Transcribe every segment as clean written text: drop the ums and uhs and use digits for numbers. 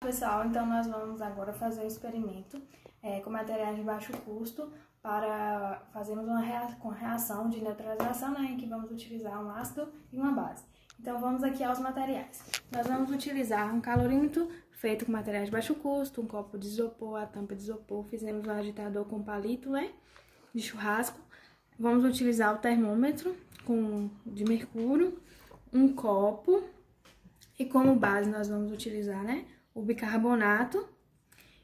Pessoal, então nós vamos agora fazer um experimento com materiais de baixo custo para fazermos uma reação de neutralização, né, em que vamos utilizar um ácido e uma base. Então vamos aqui aos materiais. Nós vamos utilizar um calorímetro feito com materiais de baixo custo, um copo de isopor, a tampa de isopor, fizemos um agitador com palito, né, de churrasco. Vamos utilizar o termômetro de mercúrio, um copo e como base nós vamos utilizar, né, o bicarbonato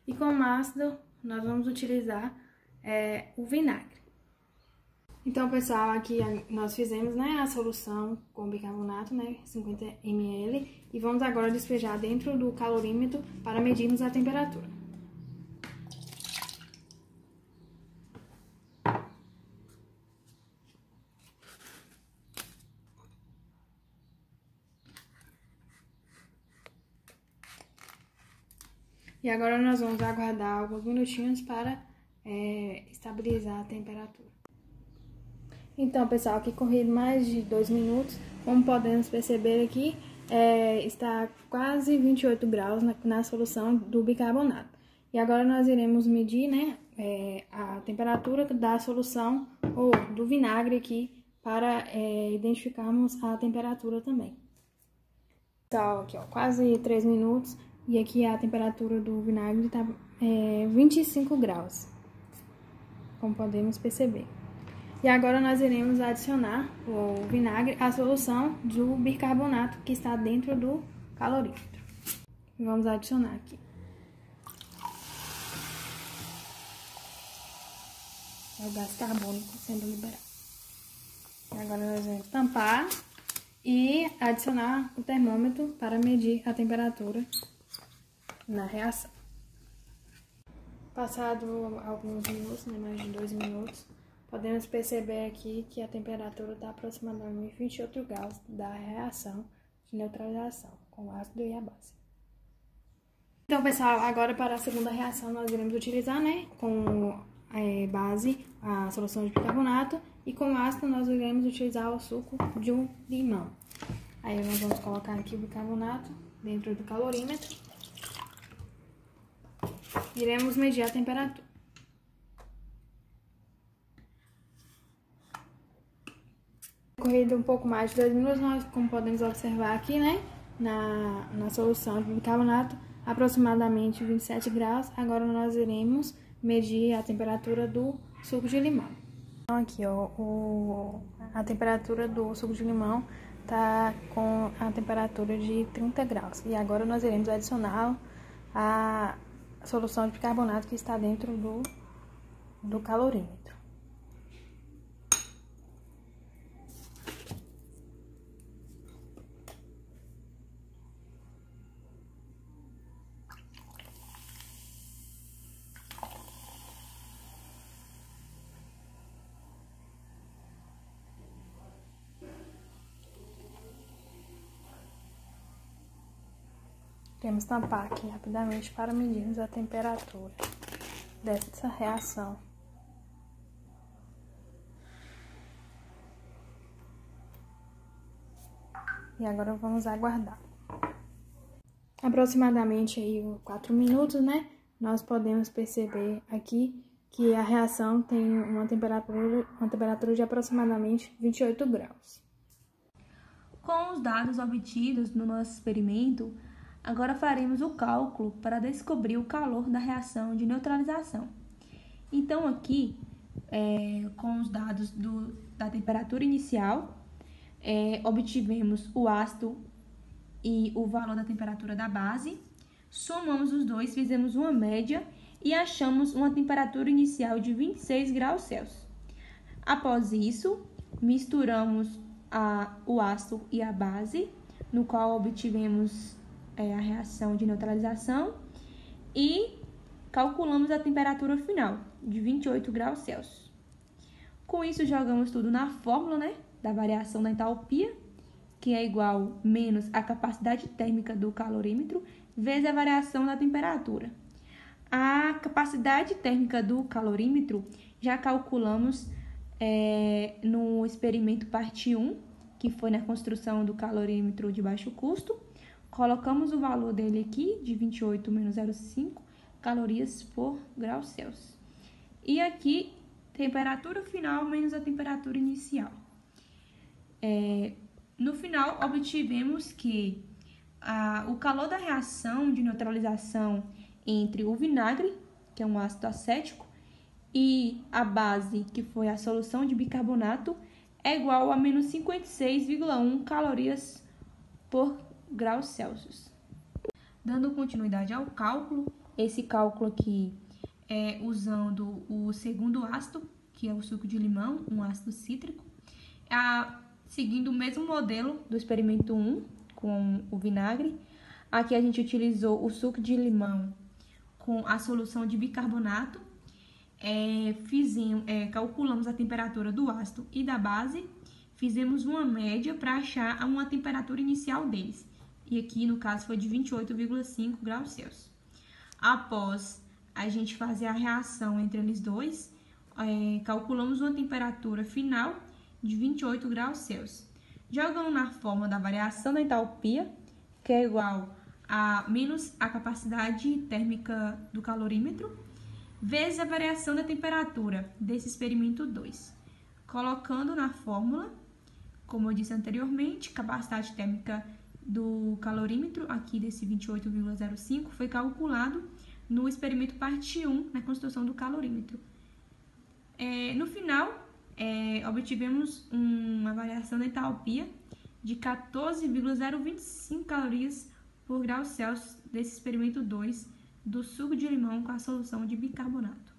e como ácido nós vamos utilizar o vinagre. Então, pessoal, aqui nós fizemos, né, a solução com bicarbonato, né, 50 ml, e vamos agora despejar dentro do calorímetro para medirmos a temperatura. E agora nós vamos aguardar alguns minutinhos para estabilizar a temperatura. Então, pessoal, aqui corrido mais de 2 minutos, como podemos perceber aqui, está quase 28 graus na solução do bicarbonato. E agora nós iremos medir, né, a temperatura da solução ou do vinagre aqui para identificarmos a temperatura também. Então, aqui, ó, quase 3 minutos. E aqui a temperatura do vinagre está 25 graus, como podemos perceber. E agora nós iremos adicionar o vinagre à solução do bicarbonato que está dentro do calorímetro. Vamos adicionar aqui. É o gás carbônico sendo liberado. E agora nós vamos tampar e adicionar o termômetro para medir a temperatura na reação. Passado alguns minutos, né, mais de 2 minutos, podemos perceber aqui que a temperatura está aproximadamente 28 graus da reação de neutralização com o ácido e a base. Então, pessoal, agora para a segunda reação nós iremos utilizar, né, com base a solução de bicarbonato e com ácido nós iremos utilizar o suco de um limão. Aí nós vamos colocar aqui o bicarbonato dentro do calorímetro. Iremos medir a temperatura. Corrido um pouco mais de 2 minutos, nós, como podemos observar aqui, né, na solução de bicarbonato, aproximadamente 27 graus. Agora nós iremos medir a temperatura do suco de limão. Então aqui, ó, a temperatura do suco de limão tá com a temperatura de 30 graus. E agora nós iremos adicionar a solução de bicarbonato que está dentro do calorímetro. Iremos tampar aqui rapidamente para medirmos a temperatura dessa reação. E agora vamos aguardar. Aproximadamente aí 4 minutos, né? Nós podemos perceber aqui que a reação tem uma temperatura de aproximadamente 28 graus. Com os dados obtidos no nosso experimento, agora faremos o cálculo para descobrir o calor da reação de neutralização. Então aqui, com os dados da temperatura inicial, obtivemos o ácido e o valor da temperatura da base, somamos os dois, fizemos uma média e achamos uma temperatura inicial de 26 graus Celsius. Após isso, misturamos o ácido e a base, no qual obtivemos a reação de neutralização e calculamos a temperatura final de 28 graus Celsius. Com isso, jogamos tudo na fórmula, né, da variação da entalpia, que é igual menos a capacidade térmica do calorímetro vezes a variação da temperatura. A capacidade térmica do calorímetro já calculamos no experimento parte 1, que foi na construção do calorímetro de baixo custo, Colocamos o valor dele aqui, de 28 menos 0,5 calorias por grau Celsius. E aqui, temperatura final menos a temperatura inicial. No final, obtivemos que o calor da reação de neutralização entre o vinagre, que é um ácido acético, e a base, que foi a solução de bicarbonato, é igual a menos 56,1 calorias por grau Celsius. Dando continuidade ao cálculo, esse cálculo aqui é usando o segundo ácido, que é o suco de limão, um ácido cítrico, seguindo o mesmo modelo do experimento 1 com o vinagre. Aqui a gente utilizou o suco de limão com a solução de bicarbonato, calculamos a temperatura do ácido e da base, fizemos uma média para achar uma temperatura inicial deles, e aqui no caso foi de 28,5 graus Celsius. Após a gente fazer a reação entre eles dois, calculamos uma temperatura final de 28 graus Celsius. Jogando na fórmula da variação da entalpia, que é igual a menos a capacidade térmica do calorímetro, vezes a variação da temperatura desse experimento 2. Colocando na fórmula, como eu disse anteriormente, capacidade térmica do calorímetro, aqui desse 28,05, foi calculado no experimento parte 1, na construção do calorímetro. No final, obtivemos uma variação da entalpia de 14,025 calorias por grau Celsius desse experimento 2 do suco de limão com a solução de bicarbonato.